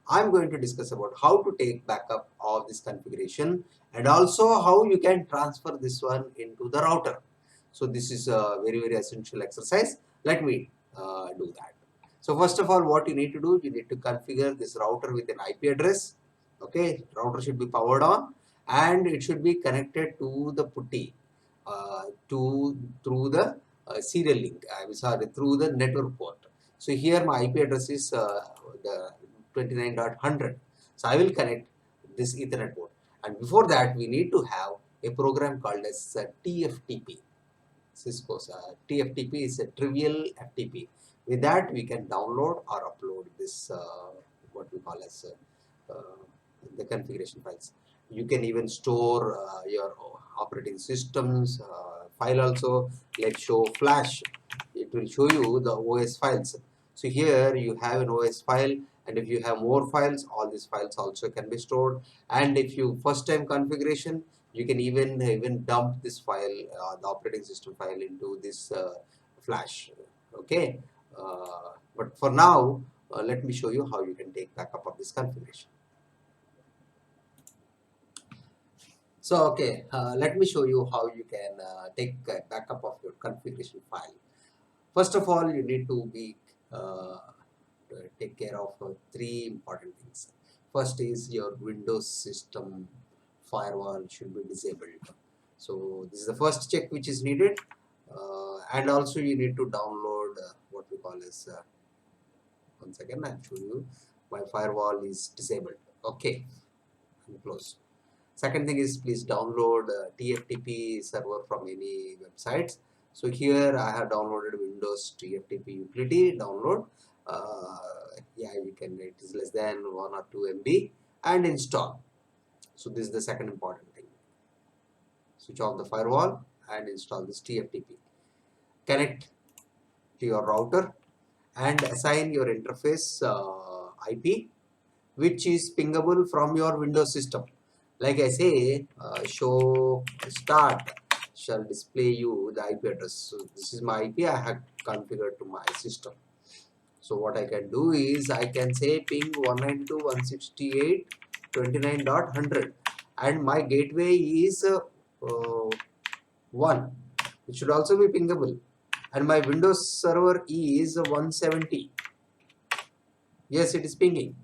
I'm going to discuss about how to take backup of this configuration and also how you can transfer this one into the router. So this is a very essential exercise. Let me do that. So first of all, what you need to do, you need to configure this router with an IP address. Okay, router should be powered on and it should be connected to the putty through the serial link. I'm sorry, through the network port. So here my IP address is the 29.100. So I will connect this Ethernet port. And before that, we need to have a program called as TFTP. Cisco's TFTP is a trivial FTP. With that, we can download or upload this what we call as the configuration files. You can even store your operating systems file also, like show flash. It will show you the OS files. So here you have an OS file, and if you have more files, all these files also can be stored. And if you first time configuration, you can even dump this file, the operating system file, into this flash. Okay, but for now, let me show you how you can take backup of this configuration. So okay, let me show you how you can take backup of your configuration file. First of all, you need to be take care of three important things. First is your Windows system firewall should be disabled. So this is the first check which is needed, and also you need to download what we call as one second. I'll show you. My firewall is disabled. Okay, and close. Second thing is, please download TFTP server from any websites. So here I have downloaded Windows TFTP utility download. Yeah, you can, it is less than 1 or 2 MB, and install. So this is the second important thing. Switch off the firewall and install this TFTP. Connect to your router and assign your interface IP, which is pingable from your Windows system. Like I say, show start shall display you the IP address. So this is my IP I have configured to my system. So what I can do is I can say ping 192.168.29.100, and my gateway is 1. It should also be pingable, and my Windows server is 170. Yes, it is pinging.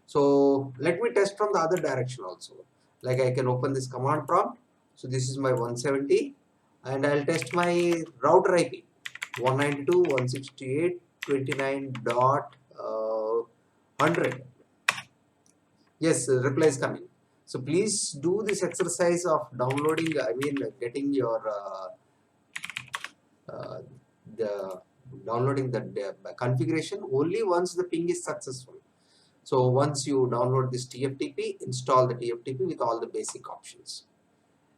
So let me test from the other direction also. Like I can open this command prompt. So this is my 170, and I'll test my router IP 192.168.29.100. Yes, reply is coming. So please do this exercise of downloading, I mean getting your uh, the downloading the configuration only once the ping is successful. So once you download this TFTP, install the TFTP with all the basic options.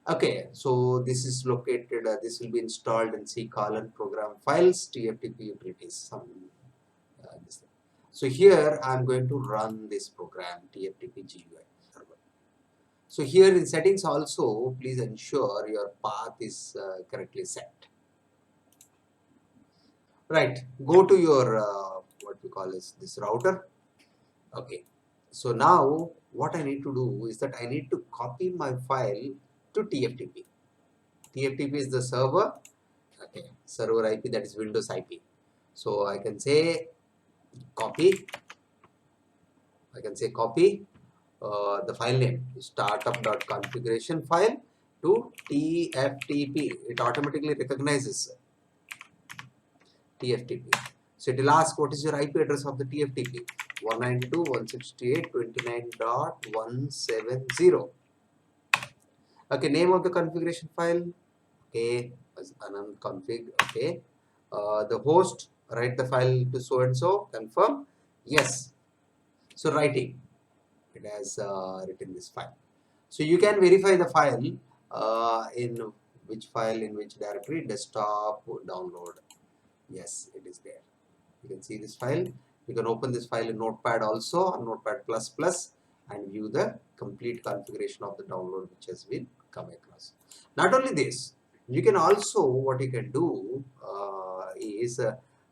Okay, so this is located, this will be installed in C colon program files, TFTP utilities. This so here I'm going to run this program TFTP GUI server. So here in settings also, please ensure your path is correctly set. Right, go to your what we call is this router. Okay, so now what I need to do is that I need to copy my file to TFTP. TFTP is the server, okay, server IP, that is Windows IP. So I can say copy, the file name startup.configuration file to TFTP. It automatically recognizes TFTP. So it will ask what is your IP address of the TFTP. 192.168.29.170. Okay, name of the configuration file. Okay, anand config. Okay, the host, write the file to so and so. Confirm. Yes. So writing. It has written this file. So you can verify the file in which directory. Desktop download. Yes, it is there. You can see this file. You can open this file in Notepad also, on Notepad++, and view the complete configuration of the download which has been come across. Not only this, you can also, what you can do is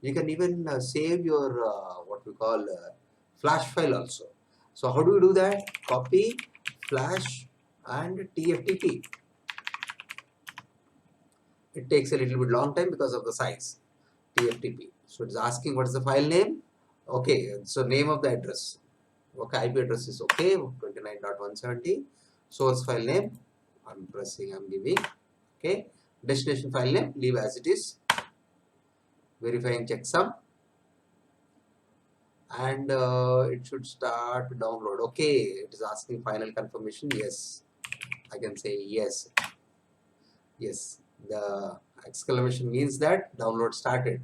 you can even save your what we call flash file also. So how do we do that? Copy, flash and TFTP. It takes a little bit long time because of the size. TFTP. So it's asking what is the file name. Okay, so name of the address. Okay, IP address is okay, 29.170. Source file name, I'm giving. Okay, destination file name, leave as it is. Verifying checksum. And it should start download. Okay, it is asking final confirmation. Yes, I can say yes. Yes, the exclamation means that download started.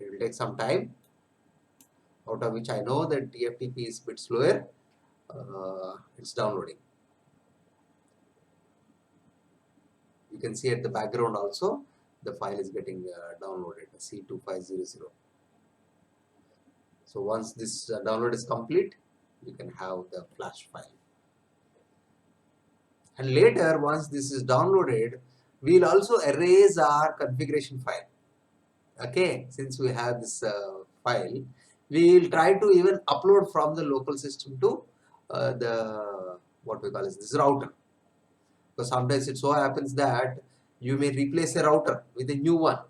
It will take some time, out of which I know that TFTP is a bit slower. It's downloading. You can see at the background also the file is getting downloaded, C2500. So once this download is complete, you can have the flash file. And later, once this is downloaded, we will also erase our configuration file. Okay, since we have this file, we will try to even upload from the local system to the what we call is this router. Because sometimes it so happens that you may replace a router with a new one,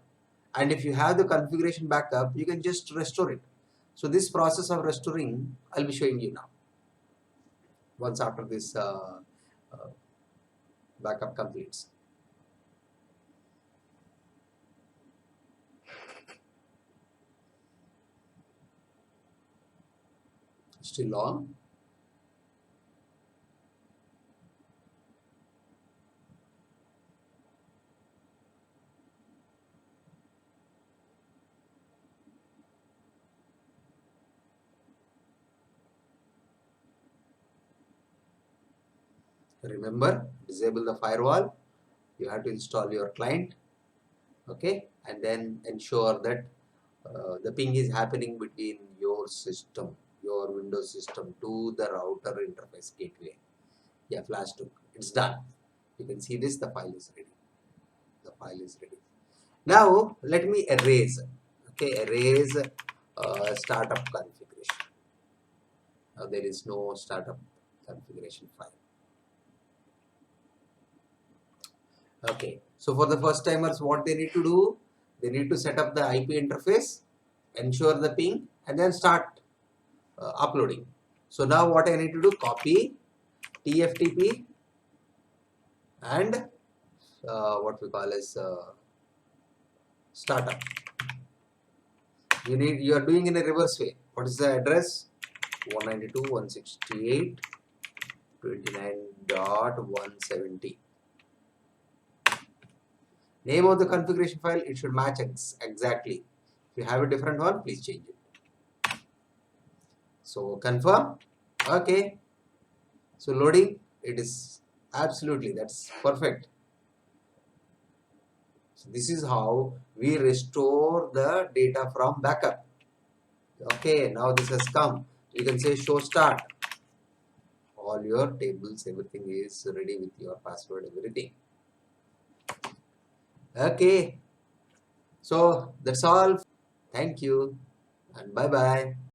and if you have the configuration backup, you can just restore it. So this process of restoring, I'll be showing you now. Once after this backup completes. Still on. Remember, disable the firewall. You have to install your client. Okay, and then ensure that the ping is happening between your system, your Windows system, to the router interface gateway. Yeah, flash took. It's done. You can see this, the file is ready. The file is ready. Now, let me erase. Okay, erase startup configuration. Now, there is no startup configuration file. Okay, so for the first timers, what they need to do? They need to set up the IP interface, ensure the ping, and then start uploading. So now what I need to do? Copy TFTP and what we call as startup. You are doing in a reverse way. What is the address? 192.168.29.170. Name of the configuration file, it should match exactly. If you have a different one, please change it. So confirm. Okay. So loading, it is absolutely, that's perfect. So this is how we restore the data from backup. Okay, now this has come. You can say show start. All your tables, everything is ready with your password, everything. Okay. So that's all. Thank you and bye bye.